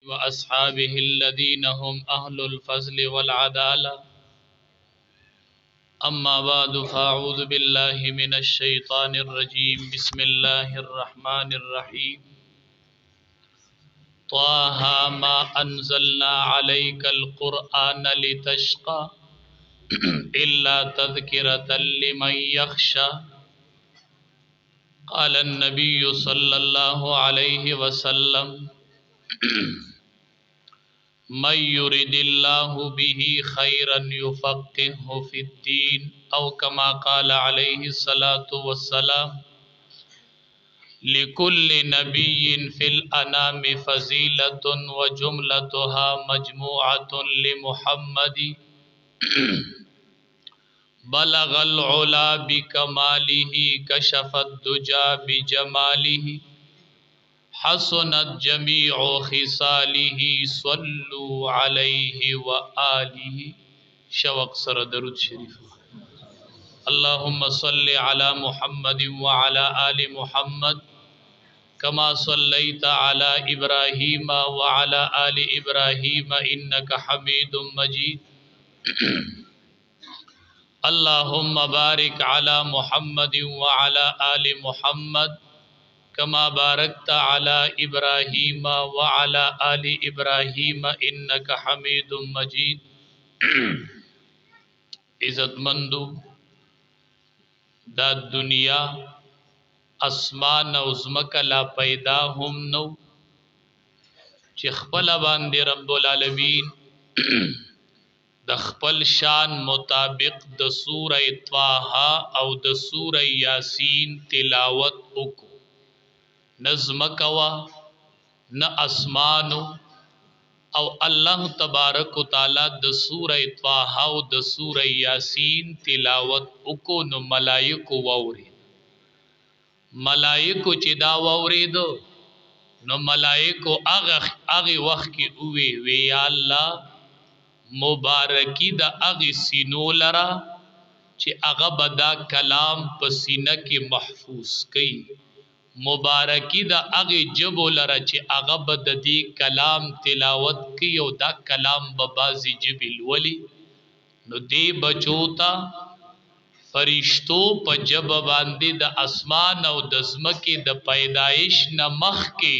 وأصحابه الذين هم أهل الفضل والعدالة. أما بعد فأعوذ بالله من الشيطان الرجيم. بسم الله الرحمن الرحيم. طه ما أنزلنا عليك القرآن لتشقى إلا تذكرة لمن يخشى. قال النبي صلى الله عليه وسلم: من يرد الله به خيرا يفقهه في الدين، أو كما قال عليه الصلاة والسلام: لكل نبي في الأنام فضيلة وجملتها مجموعة لمحمد. بلغ العلا بكماله كشف الدجى بجماله حسنت جميع خصاله صلوا عليه وآله. شوق سر درود شریف. اللهم صل على محمد وعلى آل محمد كما صليت على إبراهيم وعلى آل إبراهيم إنك حميد مجيد. اللهم بارك على محمد وعلى آل محمد كما باركت على إبراهيم وعلى آل إبراهيم إنك حميد مجيد. عزت مندو دا دنیا اسمان او زمکه لا پیدا هم نو چې خپل باندې رب العالمین د خپل شان مطابق د سوره طه او د سوره یاسین تلاوت وکړو. نظمکوا نه اسمانو او الله تبارک وتعالی د سوره طه او د سوره یاسین تلاوت وکړو. نو ملائکه ووري، ملائکه چې دا ووریدو نو ملائکه هغه وخت کې وی یا الله مبارکی دا اغی سینو لرا چې اغا بدا کلام په سینه کې محفوظ کئی. مبارکی دا اغی جبو لرا چې اغا بدا دی کلام تلاوت کی او دا کلام ببازی جبل ولی. نو دی بچوتا فرشتو په جب باندې د اسمان او د زمکه د پیدایش نمخ کې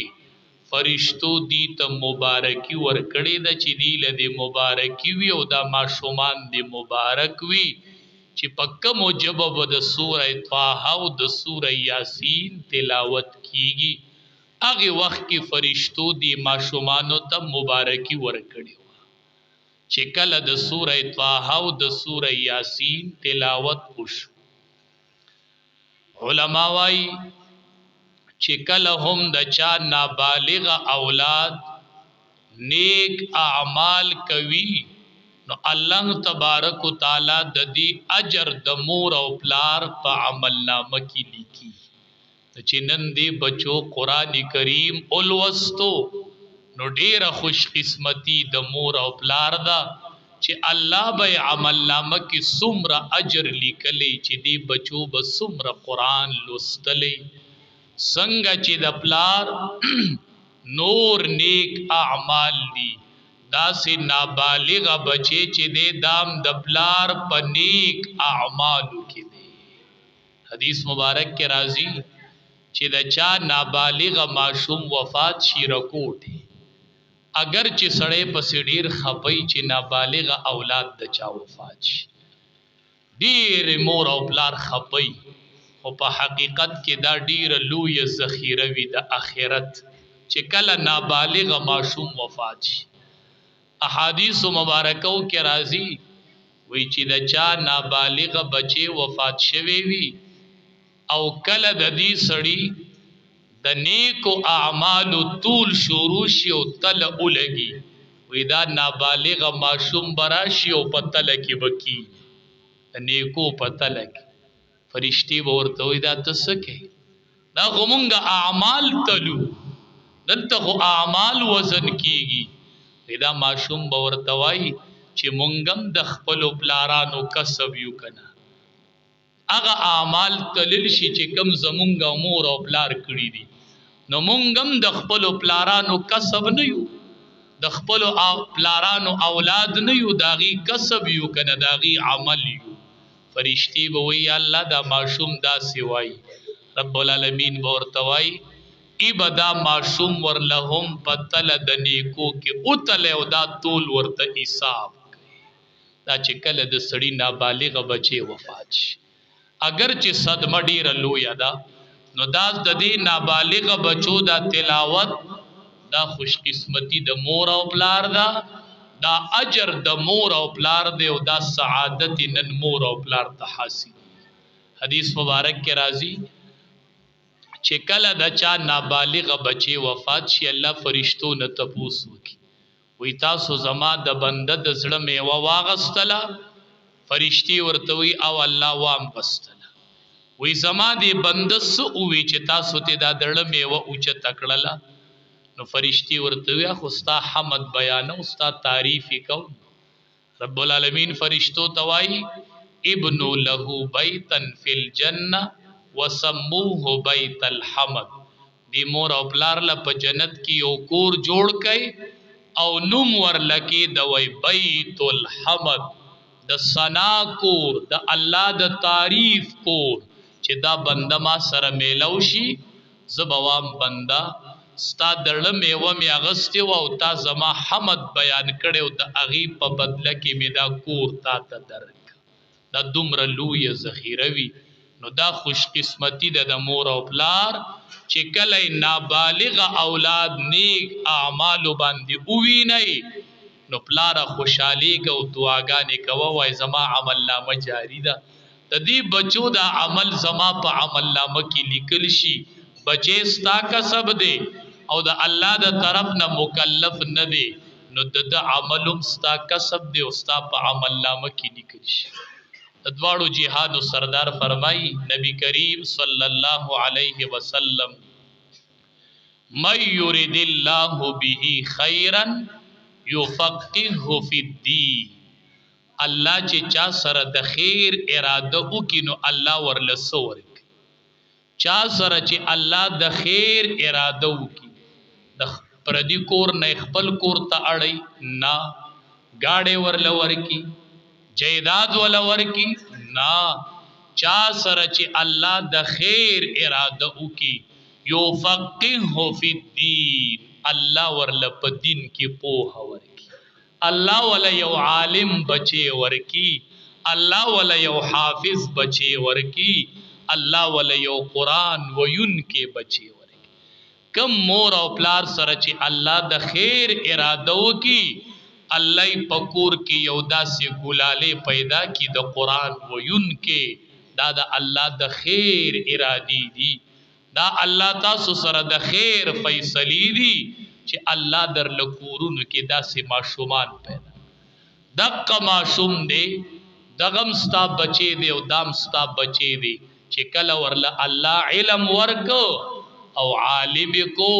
فرشتو دی ته مبارکی ورکړی د چې دی له مبارکی وی او دا ماشومان دی مبارک وی چې پکه موجب د سوره طه او د سوره یاسین تلاوت کیږي. هغه وخت کې فرشتو دی ماشومانو ته مبارکی ورکړی چې کله د سوره طه او د سوره یاسین تلاوت وشو. علما وايي چې کله هم د چا نابالغ اولاد نیک اعمال کوي نو الله تبارک وتعالى د دې اجر د مور او پلار په عمل نامه کې لیکي. چې نن دې بچو قران کریم اولوستو نو ډیره خوش قسمتی د مور او پلار دا چې الله به عمل نامه کې څومره اجر لیکلی چې دې بچو به څومره قران لوستلی. څنګه چې د پلار نور نیک اعمال دي داسې نابالغ بچي چې د دام د پلار په نیک اعمالو کې دي. حدیث مبارک کې راځي چې د چا نابالغ ماشوم وفات شي رکوټي اگر چې سړی په ډیر خپي چې نابالغ اولاد د چا وفات شي ډیر مور او پلار خپي او په حقیقت کې دا ډیر لوی ذخیره وي د اخرت چې کله نابالغ ماشوم وفات شي. احادیث مبارکو کې راځي وی چې د چا نابالغ بچي وفات شوی وي او کله د دې سړی د نیکو اعمالو طول شروع شي او تل ولګي وی دا نابالغ ماشوم براشي او په تل کې بکی د نیکو په تل کې فرشتي ورته وي دا تسکه دا غمونګه اعمال تلو دلته خو اعمال وزن کیږي. دا ماشوم ورته وای چې مونږم د خپل پلارانو کسب یو کنه هغه اعمال تلل شي چې کم زمونږه مور او پلار کړی دي نو مونږم د خپل پلارانو کسب نه یو د خپل پلارانو اولاد نه یو، داغي کسب یو کنه داغي عمل یو. فرشتي به وی الله دا ماشوم دا سیوای، رب العالمین ورتوای ای بدا ماشوم ورلهم پتل د نیکو کې اوتل او دا طول ورته حساب. دا چې کله د سړی نابالغ بچي وفات شي، اگر چې صدمه ډیره لوی ده، نو دا د دې نابالغ بچو دا تلاوت دا خوش قسمتی د مور او پلار دا، دا اجر د مور او پلار دی، او دا سعادت نن مور او پلار ته حاصل. حدیث مبارک کې راځي چې کله د چا نابالغ بچي وفات شي، الله فرشتو نه تپوس وکي، وی تاسو زما د بنده د زړه میوه واغستله؟ فرشتي ورته وی او الله وام غستله. وی زما د بنده سو وی چې تاسو ته دا د میوه اوچه تکړه؟ نو فرشتي ورته وی خو ستا حمد بیان او ستا تعریف کو. رب العالمین فرشتو توای ابن له بیتا فی الجنه وسموه بیت الحمد. دی مور او پلار له په جنت کې یو کور جوړ کړي او نوم ورلکی د وی بیت الحمد، د ثنا کور، د الله د تعریف کور، چې دا بنده ما سره میلو شي زبوام بنده ستا دړه میوه می اغستی و او تا زما حمد بیان کړي او د اغي په بدله کې می دا کور تا ته درک. دا دومره لوی ذخیره وی. نو دا خوش قسمتی د مور او پلار چې کله نابالغ اولاد نیک اعمال باندې اووی نه، نو پلار خوشحالی کو دعاګانې کوه، وای زما عمل نامه جاری ده، د دې بچو دا عمل زما په عمل نامه کې لیکل شي. بچې ستا کسب دی او د الله د طرف نه مکلف نه دی، نو د عملم ستا کسب دی او ستا په عمل نامه کې لیکل شي. د دواړو جهادو سردار فرمای نبی کریم صلی الله علیه وسلم من یرید الله به خیرا یفقهه فی الدین. الله چې چا سره د خیر اراده وکړي نو الله ورله څه ورکړي. چا سره چې الله د خیر اراده وکړي، د پردي کور نه خپل کور ته اړي نه، گاډي ورله ورکړي، جیداد ولا ورکی نا. چا سره چې الله د خیر اراده وکي یو فقهه فی الدین، الله ورله په دین کې پوهه ورکی، الله ولا یو عالم بچي ورکی، الله ولا یو حافظ بچي ورکی، الله ولا یو قرآن وین کې بچي ورکی. کم مور او پلار سره چې الله د خیر اراده وکي، الله پکور کې یو داسې ګلاله پیدا کی د قرآن وین کې، دا د الله د خیر ارادي دي، دا الله تاسو سره د خیر فیصلی دي چې الله در لکورونو کې داسې ماشومان پیدا. دغه ماشوم دی دغم ستا بچی دی او دام ستا بچی دی، چې کله ورله الله علم ورکو او عالم کو،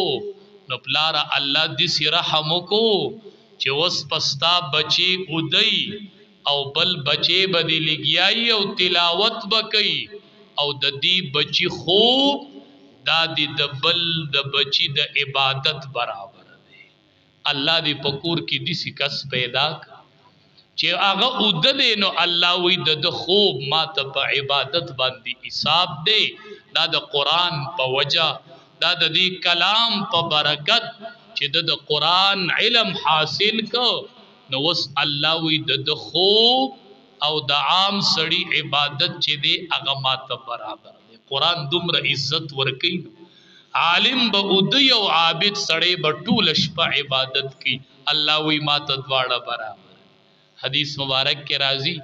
نو پلار الله دې رحم کو چې وس پستا بچی اودئی او بل بچی بدی لګیای او تلاوت بکئی او د دې بچی خوب دا د بل د بچی د عبادت برابر دی. الله دې پکور کې دسی کس پیدا چې هغه اودده نو الله وی د خوب ما ته په عبادت باندې حساب دی. دا د قرآن په وجه، دا د دې کلام په برکت چې د قرآن علم حاصل کو، نو وس الله وی د خوب او د عام سړی عبادت چې دی هغه ماته برابر دی. قرآن دومره عزت ورکی، عالم به اودی او عابد سړی به ټول شپه عبادت کی، الله وی ماته دواړه برابر. حدیث مبارک کې راځي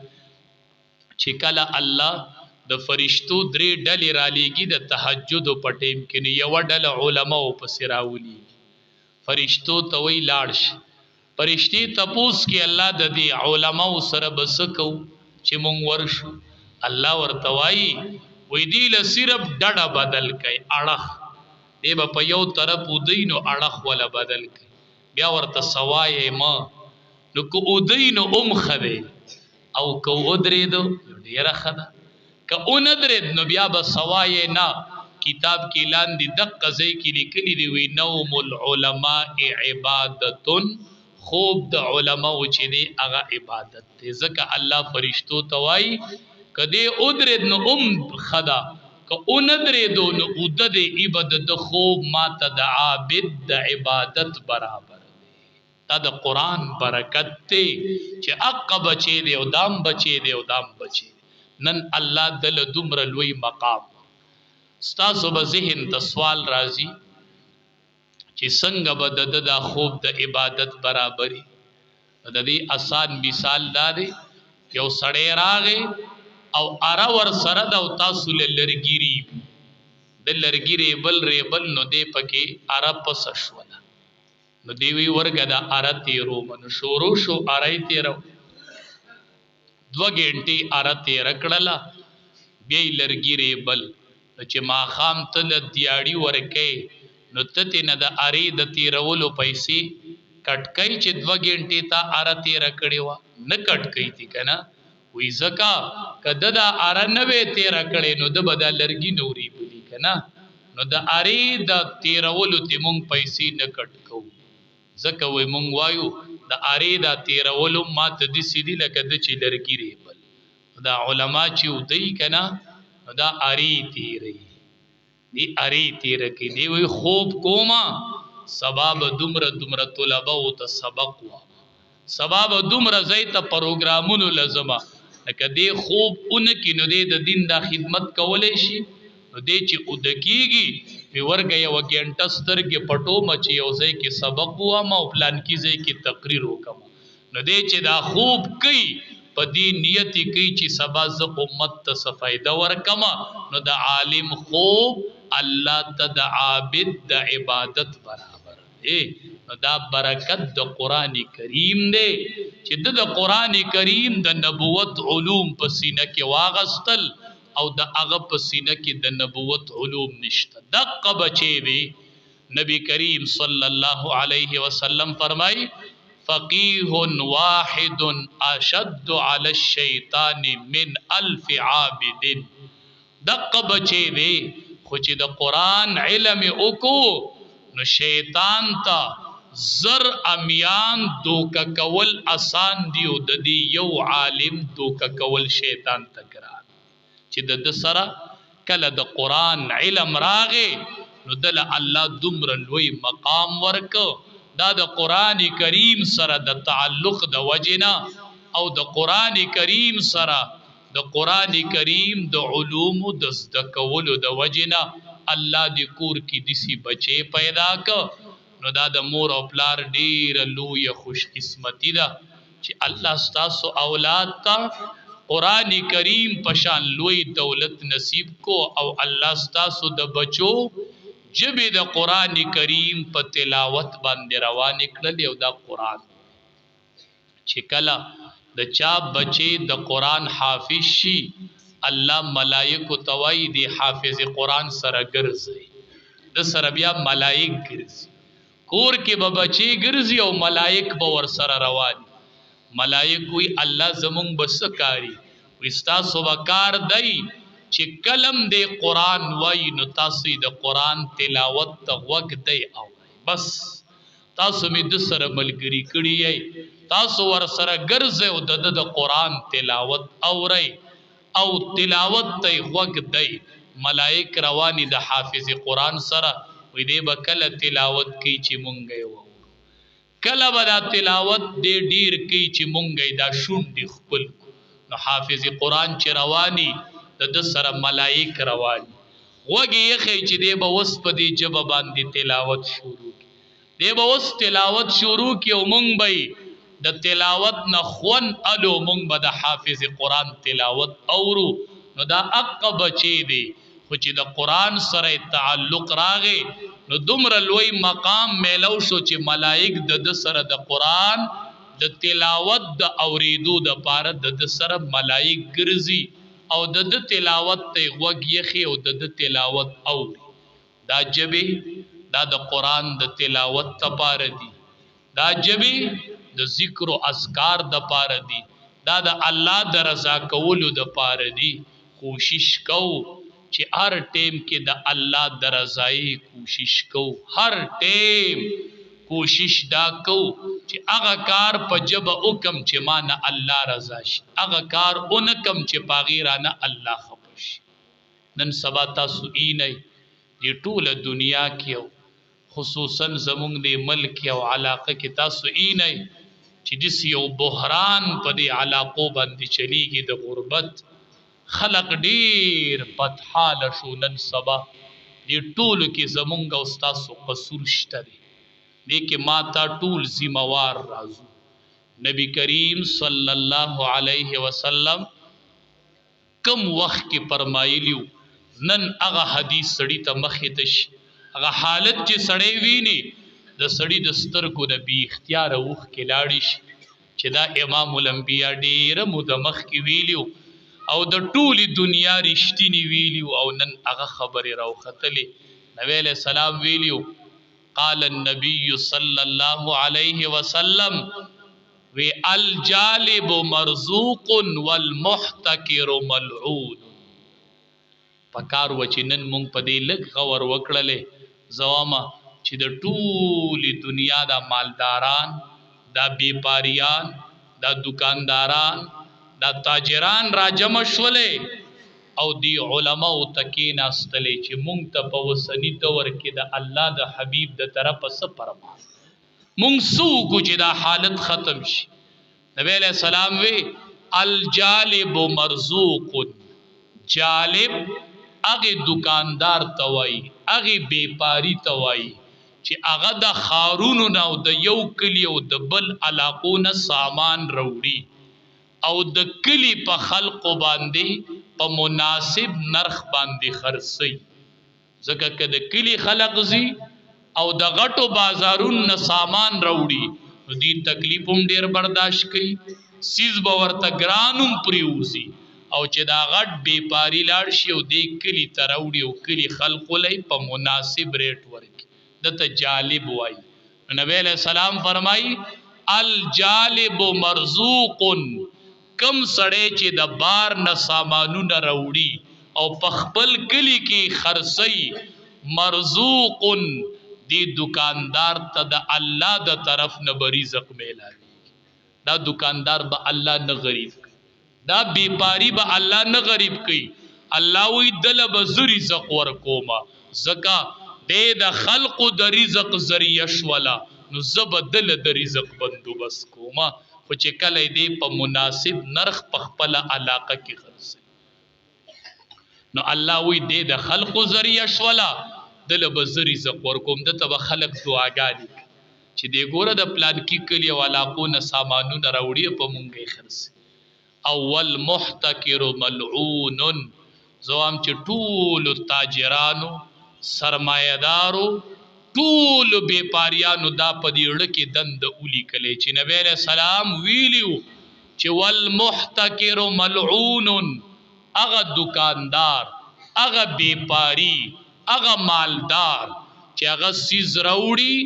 چې کله الله د فرشتو درې ډلې را لېږي د تهجد په ټیم کې، نو یوه ډله علماو پسې راولي، فرشتو ته وی لاړ شي. فرشتي تپوس کې الله د دې علماو سره بس کو چې مونږ ورشو. الله ورته وایي وی دی له صرف ډډه بدل کړي، اړخ دی به په یو طرف ودی نو اړخ ولا بدل کړي، بیا ورته سوای ما نو کو ودی نو خده او کو ودرېدو ډیره خده، که اندرید نو بیا به سوای نه. کتاب کې اعلان دي دقه ځای کې لیکلي دی وی نوم العلماء عبادت خوب د علماء چې دی هغه عبادت دی ځکه الله فرشتو ته وایي کدی ادرید نو خدا که اندریدو نو ادد عبادت د خوب ما ته د عابد د عبادت برابر دا د قرآن برکت دی چې اقا بچی دی او دام بچی دی او دام بچی نن الله دل دومره لوی مقام ستاسو به ذهن ته سوال راځي چې څنګه به د دا خوب د عبادت برابري د دې آسان مثال دا دی یو سړی راغی او اره ور سره د تاسو لرګيري د لرګيري بل ریبل نو دی پکې اره پس شوله نو دی وی ورګه د اره تیرو من شورو شو اره تیرو 2 غنټې اره تیر کړله بیا لرګيري بل چې ما خام تل دیاړي ورکه نو ته نه د اری د تیرولو پیسې کټکای چې 2 غنټې ته اره تیر کړي وا نه کټکای تی کنه وی زکا کده دا اره نوې تیر کړي نو د بدا لرګي نوري بلی کنه نو د اری د تیرولو تی مونږ پیسې نه کټکو زکه وی مونږ وایو د اری د تیرولو ماته د سیدی لکه د چې لرګي ریبل دا علما چې ودی کنه دا اری تیری دی اری تیر کې دی وی خوب کوما سبب دومره طلبه او ته سبق وا سبب دومره زیت پروګرامونو لازمه لکه دی خوب اونکې نو دی د دین دا خدمت کولې شي نو دی چې اودکیږي په ورګه یو غنټه سترګې پټو مچ یو ځای کې سبق وامه او پلان کې ځای کې تقریر وکم نو دی چې دا خوب کوي په دې نیت کوي چې سبا ز امت ته فائدہ ورکما نو د عالم خوب الله ته د عابد د عبادت برابر نو دا برکت د قران کریم دی چې د قران کریم د نبوت علوم په سینه کې واغستل او د هغه په سینه کې د نبوت علوم نشته دقه بچي دی نبی کریم صلی الله علیه وسلم فرمای فقیه واحد اشد علی الشیطان من 1000 عابد دقه بچي دی خو چې د قران علم وکړو نو شیطان تا زر امیان دوکا کول آسان دیو د دې یو عالم دوکا کول شیطان تکرار چې د سره کله د قران علم راغې نو دل الله دومره لوی مقام ورکو دا د قران کریم سره د تعلق د وجنا او د قران کریم سره د قران کریم د علوم د زده کولو د وجنا الله دې کور کې دسی بچي پیدا ک نو دا د مور او پلار ډیر لوی خوش قسمتی ده چې الله ستاسو اولاد ته قران کریم پشان لوی دولت نصیب کو او الله ستاسو د بچو جبه د قران کریم په تلاوت باندې روان کړل او دا قران چې کله د چا بچي د قران حافظ شي الله ملائکه توای دی حافظ قران سره ګرځي د سره بیا ملائک ګرځي کور کې به بچي ګرځي او ملائک به ور سره روان ملائک وی الله زمون بسکاری وستا سوکار دی چې کلم دی قران وای نو تاسو د قران تلاوت ته وګ دی او بس تاسو می د سره ملګری کړی تاسو ور سره ګرځي او د قران تلاوت اوري او تلاوت ته وګ دی ملائک رواني د حافظ قران سره وی دی با کل تلاوت کی چی مونگئی وو کل با دا تلاوت دی ډیر کی چی مونگئی دا شون دی خپل نو حافظ قرآن چی روانی د سر ملائک روانی وگی یخی چی دی با وس پا دی جب باندی تلاوت شروع کی دی با وس تلاوت شروع کی او مونگ بای د تلاوت نخون الو مونگ با دا حافظ قرآن تلاوت اورو نو دا اقا بچی دی خو چې د قران سره تعلق راغې نو دومره لوی مقام میلو شو چې ملائک د سره د قران د تلاوت د اوریدو د پاره د سره ملائک ګرځي او د تلاوت ته وګ یخي او د تلاوت اوري دا جبه دا د قران د تلاوت ته پاره دي دا جبه د ذکر او اذکار د پاره دي دا د الله د رضا کولو د پاره دي کوشش کو چې هر ټیم کې د الله د رضای کوشش کو هر ټیم کوشش دا کو چې هغه کار په جبه وکم چې ما نه الله رضا شي، هغه کار اونکم چې پاغي رانه الله خفه شي. نن سبا تاسو اینئ دی ټوله دنیا کې خصوصا زمونږ د ملک او علاقه کې تاسو اینئ چې دس یو بحران په دې علاقو باندې چلیږي د غربت. خلق ډیر بدحاله شو. نن سبا دې ټولو کې زمونږ او ستاسو قصور شته دی، دې کې ما تا ټول ذمہوار رازو. نبی کریم صلی الله علیه وسلم کم وخت کې فرمایلیو نن هغه حدیث سړی ته مخې ته شي، هغه حالت چې سړی ویني د سړی د سترګو نه بی اختیاره اوښ کې لاړې شي چې دا امام الانبیا ډیره موده مخکې ویلیو او د ټولې دنیا رښتینې ویلیو او نن هغه خبرې راوختلې. نبی علیہ السلام ویلیو قال النبی صلی الله علیه وسلم وی الجالب مرزوق والمحتکر ملعون. پکار و چې نن مونږ په دې لږ غور وکړلې زوامه چې د ټولې دنیا دا مالداران، دا بیپاریان، دا دکانداران، دا تاجران را جمع شولې او دی علماء تکین استلې چې مونږ ته په وسنی دور کې د الله د حبیب د طرفه څه فرمان مونږ سوګو چې دا حالت ختم شي. نبی علیہ السلام وی الجالب مرزوق. جالب اغه دکاندار توای، اغه بیپاری توای چې هغه د خارونو نه او د یو کلی او د بل علاقو نه سامان روړي او د کلی په خلقو باندې په مناسب نرخ باندې خرڅي. ځکه که د کلی خلق زی او د غټو بازارونو نه سامان روړي نو دې تکلیف هم ډیر برداشت کوي، سیز به ورته ګرانم پریوزي او چې دا غټ بیپاری لاړ شي او دې کلی ته راوړي او کلی خلقو لای په مناسب ریټ ورکي دته جالب وای. نبی علیہ السلام فرمای الجالب مرزوق. کم سړی چې د بار نه سامانونه راوړي او په خپل کلی کې خرڅي مرزوق، دی دکاندار ته د الله د طرف نه رزق میلاوي. دا دکاندار به الله نه غریب کوي، دا بیپاری به الله نه غریب کوي. الله وی دل به رزق ورکوما زکا دې د خلقو د رزق ذریعہ شولا نو زب دل د رزق بندوبست کوما، خو چې کله دې په مناسب نرخ په خپل علاقه کې خرڅي نو الله وی دې د خلقو ذریعہ شولا دل به رزق ورکوم. دته به خلق دعاګانی چې دې ګوره د پلان کې کلی او علاقو نه سامانونه راوړي په مونږه خرڅي. اول محتکر ملعون. زوام چې ټول تاجرانو، سرمایدارو، ټول بیپاریانو دا په دې اړه کې دند اولی کلی چې نبی علیہ السلام ویلیو چې والمحتکر ملعون. اغه دکاندار، اغه بیپاری، اغه مالدار چې اغه سیز راوړي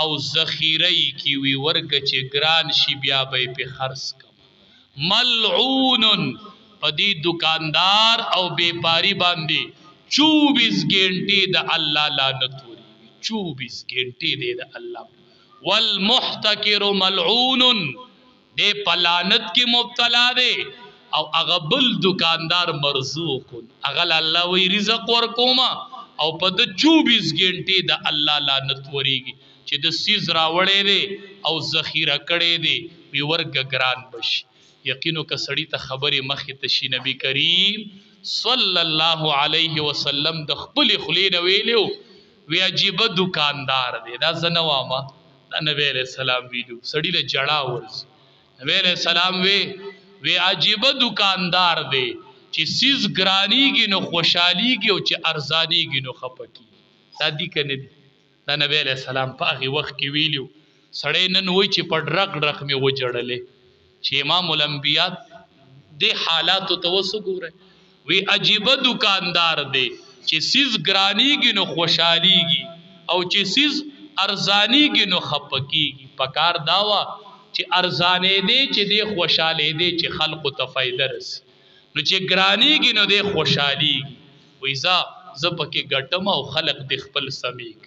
او ذخیره کی وی ورګه چې ګران شي بیا به په خرڅ کم. ملعون پدې دکاندار او بیپاری باندې 24 غنټې د الله لعنت وري، 24 غنټې د الله. والمحتکر ملعون، دې پلانت کې مبتلا دی او هغه بل دکاندار مرزوق، هغه الله وی رزق ورکوما او په د 24 غنټې د الله لعنت وریږي چې د سیز راوړې دی او ذخیره کړې دی وی ورګ ګران بشي. یقینو که سړی ته خبرې مخې ته شي نبی کریم صلی الله علیه وسلم د خپل خلې نه ویلو وی عجیب دکاندار دی. دا زنوامه دا نبی علیہ السلام ویلو سړی له جړه ورځي. نبی علیہ السلام وی عجیب دکاندار دی چې سیز ګرانیږي نو خوشحالیږي او چې ارزانیږي نو خپکی. دا دی کنه دی. دا نبی علیہ السلام په هغه وخت کې ویلو. سړی نن وای چې په ډرک ډرک می وجړلې چې امام الانبیاء د حالات ته وسګوره. وی عجیب دکاندار دی چې سیز ګرانیږي نو خوشحالیږي او چې سیز ارزانیږي نو خپکیږي. پکار داوا چې ارزانې دی چې دی خوشاله دی چې خلقو ته فائدہ رسي، نو چې ګرانیږي نو دی خوشحالیږي. وی ز پکې ګټم او خلق د خپل سمیک.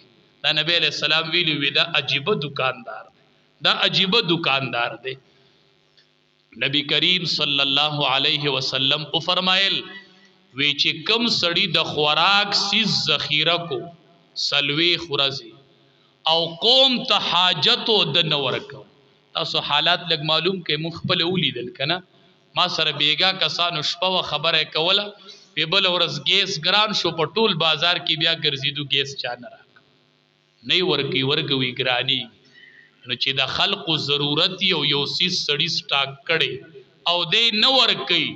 دا نبی علیہ السلام ویلی وی دا عجیبه دکاندار دا عجیبه دکاندار دی. نبی کریم صلی الله علیه وسلم او فرمایل وی چې کم سړی د خوراک سیز ذخیره کو سلوی خورزی او قوم ته حاجتو د نور کو. تاسو حالات لګ معلوم کې مخبل اولیدل کنه ما سره بیگا کسانو شپه خبره کوله په بل ورځ ګیس ګران شو په ټول بازار کې بیا ګرځیدو ګیس چا نه راک نه ورګوي ګرانی نو چې د خلقو ضرورت یو سیس سړی سٹاک کړي او دې نه ورګي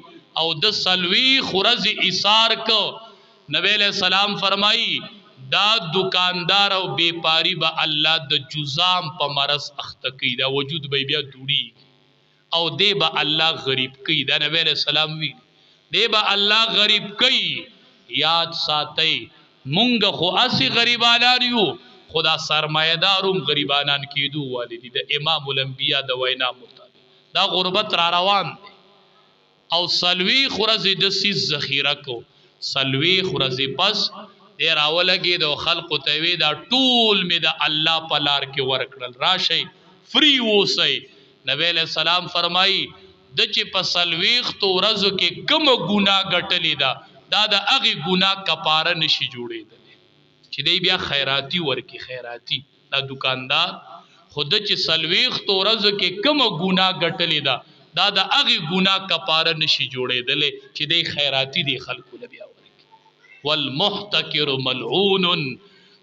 او د سلوی خورز ایثار کو. نبی علیہ السلام فرمائی دا دکاندار او بیپاری با الله د جزام په مرض اختکی دا وجود به بیا دوړي او دی با الله غریب کی. دا نبی علیہ السلام وی دی با الله غریب کی. یاد ساتي مونږ خو اسی غریبانان یو خدا سرمایداروم غریبانان کیدو والدی د امام الانبیاء د وینا مطابق دا غربت را روان دی. او سلوی خورزی د سیز ذخیره کو سلوی خورزی پس دی راولگی دو خلق تیوی دا طول می دا اللہ پلار کی ورکڑل راشی فری ووسی. نبی علیہ السلام فرمائی د چې په سلویختو ورځو کې کوم ګناه ګټلې ده دا اغي ګناه کفاره نشي جوړېدلی چې دی بیا خیراتی ورکی خیراتی. دا دکاندار خود چې سلویختو ورځو کې کوم ګناه ګټلې ده دا اغي ګناه کفاره نشي جوړېدلی چې دی خیراتی دی خلکو له بیا ورکی. والمحتکر ملعون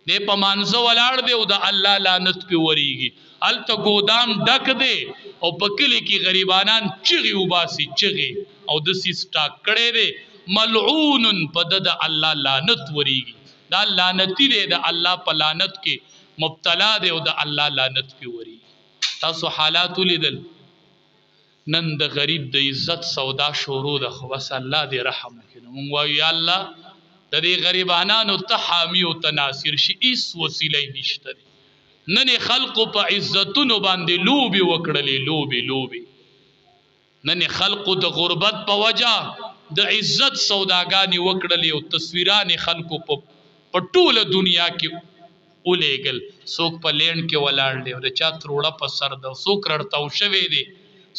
دی په مانزه ولاړ دی او د الله لعنت پې وریږي. الته ګودام ډک دی او په کلي کې غریبانان چغې وباسي چغې او داسې سټاک کړی دی ملعون په ده د الله لعنت وریږي. دا لعنتي دی د الله په لعنت کې مبتلا دی او د الله لعنت پې وریږي. تاسو حالات ولیدل نن د غریب د عزت سودا شروع ده خو بس الله دې رحم وکړي. مونږ وایو یا الله د دې غریبانانو ته حامی او ته ناصر شي هیڅ وسیله نشته دی. نن خلقو په عزتونو باندې لوبي وکړلې لوبي نن خلقو د غربت په وجه د عزت سوداګانی وکړلې او تصویران خلقو په ټوله دنیا کې ولېګل. څوک په لینډ کې ولاړ دی او د چا تروړه په سر ده څوک رړتاو شوی دی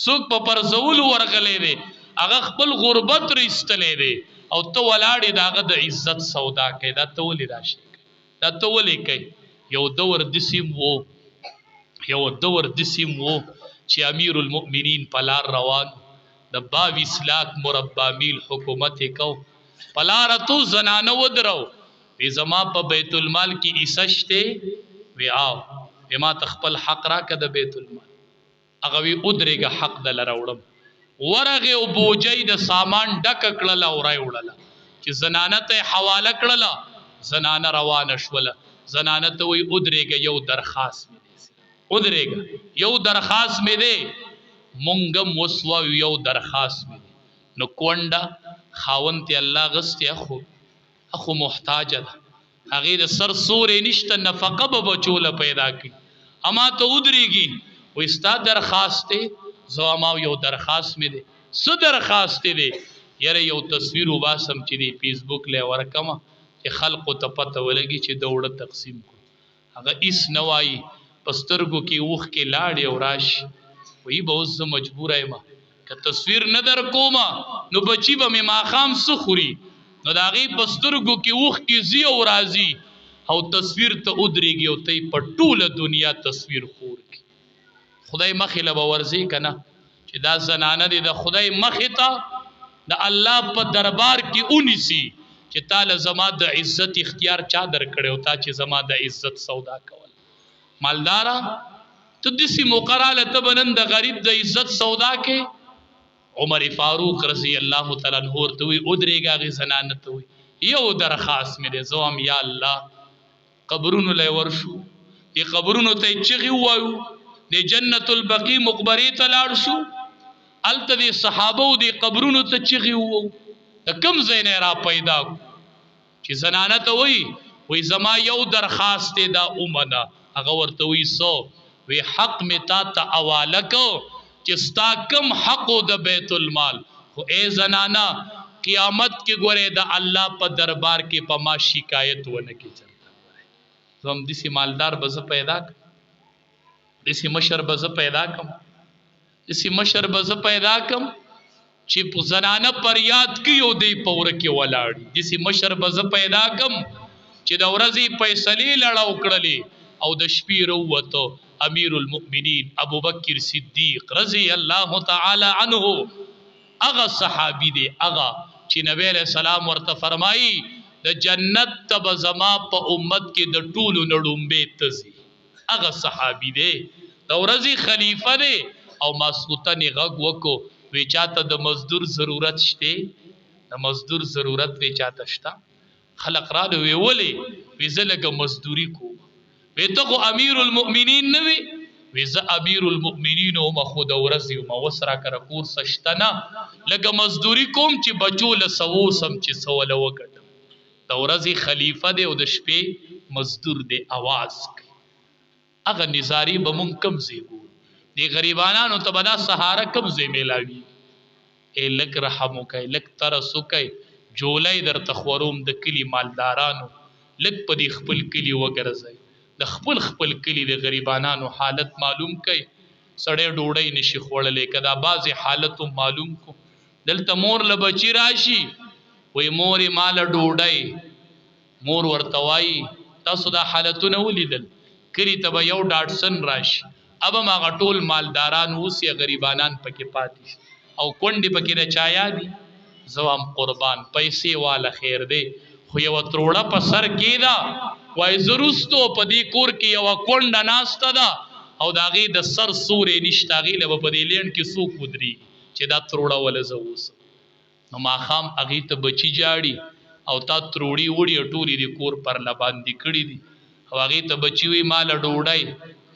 څوک په پرزولو ورغلی دی هغه خپل غربت رایستلی دی او ته ولاړې د هغه د عزت سودا کوي. دا ته ولې راشي دا ته ولې کوي. یو دور دسیم وو چې امیر المؤمنین په لار روان د 22 لاک مربع میل حکومت کو په لاره تو زنانه ودرو وی زما په بیت المال کې حصه شته وی آو ما تخپل حق راکه د بیت المال هغه وی ودرېږه حق د لراوړم ورغه او بوجۍ د سامان ډک کړل او راي وړل چې زنانه ته حواله کړل زنانه روانه شوله. زنانه ته وی ودرېږه یو درخواست مې دی ودرېږه یو درخواست مې دی مونږم وسوه یو درخواست مې دی. نو کونډه خاوند ته الله غستې اخو محتاجه ده هغې د سر سورې نشته نفقه به بچوله پیدا کړي اما ته ودرېږي وی ستا درخواست دی زه اما یو درخواست مې دی څه درخواست دی یاره یو تصویر وباسم چې دی فیسبوک لی ورکمه چې خلقو ته پته ولګي چې دوړه تقسیم کړو هغه هیڅ نه وایي په سترګو کې اوښ کې لاړې او راشي وایي به اوس زه مجبوره یم که تصویر نه در کومه نو بچي به مې ماښام څه خوري نو د هغې په سترګو کې اوښ کې ځي او راځي او تصویر ته ودرېږي او ته یې په ټوله دنیا تصویر خور کړي. خدای مخې له به ورځې که نه چې دا زنانه دی د خدای مخې ته د الله په دربار کې ونیسي چې تا له زما د عزت اختیار چا در کړی او تا چې زما د عزت سودا کول. مالدارا ته داسې موقع راله ته به نن د غریب د عزت سودا کې. عمر فاروق رضی الله تعالی عنہ ورته وی ودرېږه هغې زنانه ته وی یو درخواست مې دی زه وایم یا الله قبرونو لی ورشو دې قبرونو ته یې چغې ووایو د جنت البقیع مقبرې ته لاړ شو هلته دې صحابو دې قبرونو ته چغې ووایو د کوم ځای نه را پیدا چې زنانه ته وی زما یو درخواست دی دا ومنه هغه ورته وی سو وی حق مې تا ته حواله کو چې ستا کم حقو د بیت المال خو ای زنانا قیامت کې ګورې د الله په دربار کې په ما شکایت ونه کې چرته هم دسی مالدار به زه پیدا کړم، دسی مشر به زه پیدا کړم، دسی مشر به زه پیدا کړم چې په زنانه پر یاد کوي او دی په وره کې ولاړ، دسی مشر به زه پیدا کړم چې د ورځې فیصلې لړاو کړلې او د شپې راووته امیر المؤمنین ابو بکر صدیق رضی الله تعالی عنه. اغا صحابی دی اغا چې نبی علیہ السلام ورته فرمایي د جنت ته به زما په امت کې د ټولو نه ډومبې تزي. اغا صحابی دی د ورځې خلیفه دی او ماسخوتن غږ وکړو وی چاته د مزدور ضرورت شته، د مزدور ضرورت وی چاته شته. خلق را وی ولې وی زه لږه مزدوري کوم، وی ته خو امیر المؤمنین نه وی، وی زه امیر المؤمنین وم خو د ورځې وم اوس راکره کور څه شته نه، لږه مزدوري کوم چې بچو له څه اوسم چې څه وله وګټم. د ورځې خلیفه دی او د شپې مزدور دی اواز کوي. هغه نظاري به مونږ کم ځای ګورو، دی غریبانانو ته به دا سهاره کم ځای میلاوي. ای لږ رحم وکئ، لږ ترس وکئ، جولی درته خوروم د کلي مالدارانو، لږ په دې خپل کلي وګرځئ، د خپل خپل کلي د غریبانانو حالت معلوم کئ. سړی ډوډۍ نشي خوړلی که دا بعضې حالت هم معلوم کو. دلته مور له بچي راشي وی مورې ماله ډوډۍ، مور ورته وایي تاسو دا حالتونه ولیدل، کلي ته به یو ډاټسن راشي اب هم هغه ټول مالداران اوس یا غریبانان پکې پاتې شي او کونډې پکې د چا یادي. زه هم قربان پیسې واله خیر دی خو یوه تروړه په سر کېده وایي زه وروستو په دې کور کې یوه کونډه ناسته ده او د هغې د سر سوری نشته، هغې له به په دې لینډ کې څوک ودرېږي چې دا تروړه وله زه اوسم. نو ماښام هغې ته بچي جاړي او تا تروړي وړي ټولې د کور پر له باندې کړي دي او هغې ته بچي وي ماله ډوډۍ،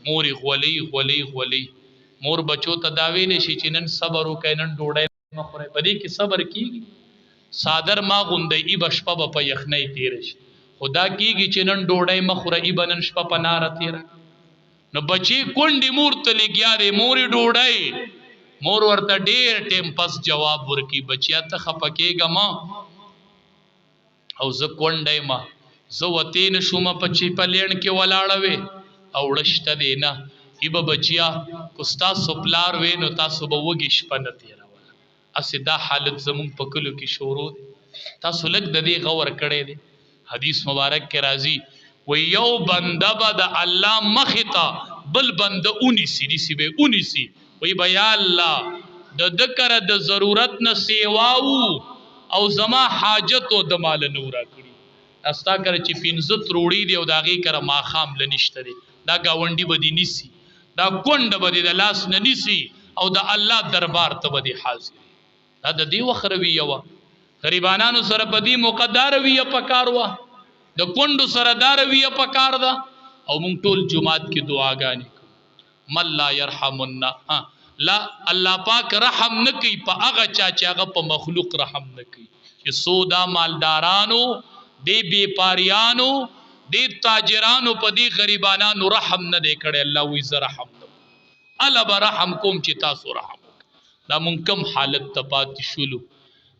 مورې غولۍ غولۍ غولۍ. مور بچو ته دا ویلی شي چې نن صبر وکئ، نن ډوډۍ مه خورئ. په دې کې صبر کېږي؟ څادر ما غوندئ ای به شپه به په یخنۍ تېره شي، خو دا کېږي چې نن ډوډۍ مه خوره ای به نن شپه په ناره تېره. نو بچې کونډې مور ته لګیا دی مورې ډوډۍ، مور ورته ډېر ټیم پس جواب ورکړي بچیا ته خفه کېږه مه او زه کونډه یم، زه وتې نه شومه چې په لینډ کې ولاړه وې او وړشته دی نه، ای به بچیا که ستاسو پلار وې نو تاسو به وږې شپه نه تېروله. هسې دا حالت زمونږ په کلو کې شروع دی. تاسو لږ د دې غور کړی دی. حدیث مبارک کې راځي وی یو بنده به د الله مخې ته بل بنده اونیسي، نیسي به اونیسي وی به یا الله د ده کره د ضرورت نه سیوا او زما حاجت او د مال نه راکړي. استا کره چې 15 تروړي دی او د هغې کره ماښام له نشته دی، دا ګاونډي به دې نیسي، دا کونډه به دې د لاس نه نیسي او د الله دربار ته به دې حاضر. دا د دې وخت رویه وه. غریبانانو سره په دې موقع دا رویه پکار وه، د کونډو سره دا رویه پکار ده. او مونږ ټول جماعت کې دعاګانې کوو من لا یرحم لا الله پاک رحم نه کوي په هغه چا چې هغه په مخلوق رحم نه کوي. چې څو دا مالدارانو دې بیپاریانو دې تاجرانو په دې غریبانانو رحم نه دی کړی، الله وایي زه رحم نه کوم، الله به رحم کوم چې تاسو رحم وکړئ. دا مونږ کوم حالت ته پاتې شولو،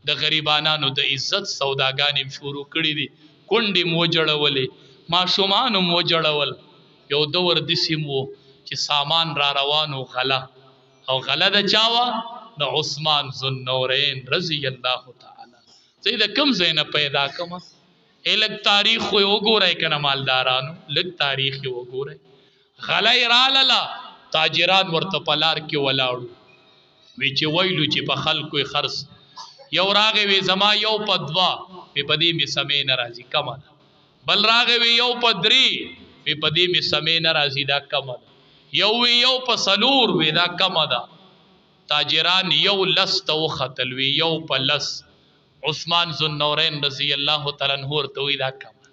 د غریبانانو د عزت سوداګانې م شروع کړي دي، کونډې م وجړولې، ماشومان م وجړول. یو دور داسې م و چې سامان را روانو غله او غله د چا وه؟ د عثمان ذوالنورین رضی الله تعالی. زه د کوم ځای نه پیدا کړم؟ لږ تاریخ خو یې وګورئ که نه مالدارانو، لږ تاریخ یې وګورئ. غله یې راغله، تاجران ورته په لار کې ولاړو، وی چې ویلو چې په خلکو یې خرڅ. یو راغی وی زما یو په 2 وی په دې مې سمې نه راځي کمه ده. بل راغی وی یو په 3 وی په دې مې سمې نه راځي دا کمه ده. یو وی یو په 4 وی دا کمه ده. تاجران یو 10 ته وختل وی یو په 10. عثمان ذوالنورین رضی الله تعالی عنہ ورته وی دا کمه،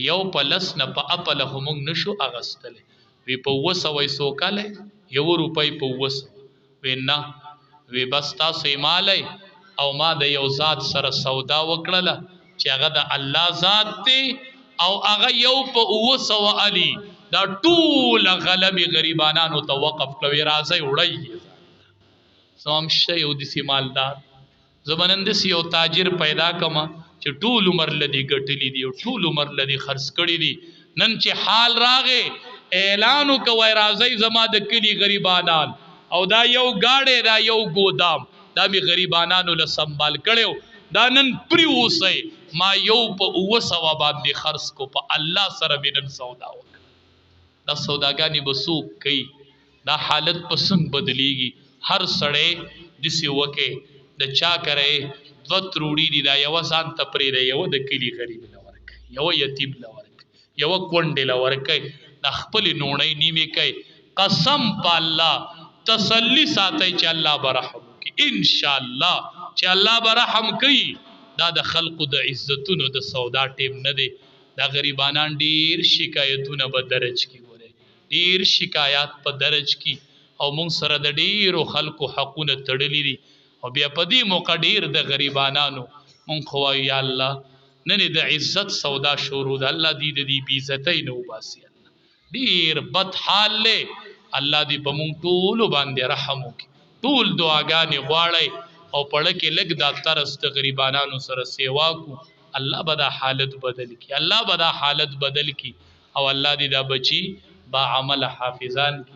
یو په 10 نه په اپله خو موږ نشو اغستلی. وی په 200 یې سوکلی، 1 روپۍ په 200. وی نه، وی بس تاسو یې مالی او ما د یو ذات سره سودا وکړله چې هغه د الله ذات دی او هغه یو په 200 علي، دا ټوله غله مې غریبانانو ته وقف کړوې، راځئ وړئ یې. زه هم شه یو داسې مالدار، زه به نن داسې یو تاجر پیدا کړمه چې ټول عمر له دې ګټلي دي او ټول عمر له دې خرڅ کړي دي، نن چې حال راغې اعلان وکوي راځي زما د کلی غریبانان او دا یو گاډه دا یو ګودام دا می غریبانانو له سنبال کړو دا نن پریوسي ما یو په 200 باندې خرڅ کو په الله سره بنن سودا وک دا سوداګانی بسوک کوي دا حالت پسند بدلیږي هر سړی دسی وکه د چا کرے دوت روڑی دی دا یو سان تپری دی یو د کلی غریب لورک یو یتیم لورک یو کونډه لورک د خپل نوړی نیمه کوي قسم په الله تسلی ساتي چې الله برحم کوي ان شاء الله چې الله برحم کوي دا د خلقو د عزتونو د سودا ټیم نه دی دا غریبانان ډیر شکایتونه به درج کی ګوره ډیر شکایات په درج کی او مونږ سره د ډیرو خلقو حقونه تړلې دي او بیا په دې موقع ډیر د غریبانانو مونږ خو یا الله نن د عزت سودا شروع د الله دې بی عزتۍ نو باسي الله ډیر بد حال له الله دې په مونږ ټول باندې رحم وکړي ټول دعاګانې غواړي او پړه کې لګ دا ترس د غریبانانو سره سیوا کو الله به دا حالت بدل کی الله به دا حالت بدل کی او الله دې دا بچي با عمل حافظان کی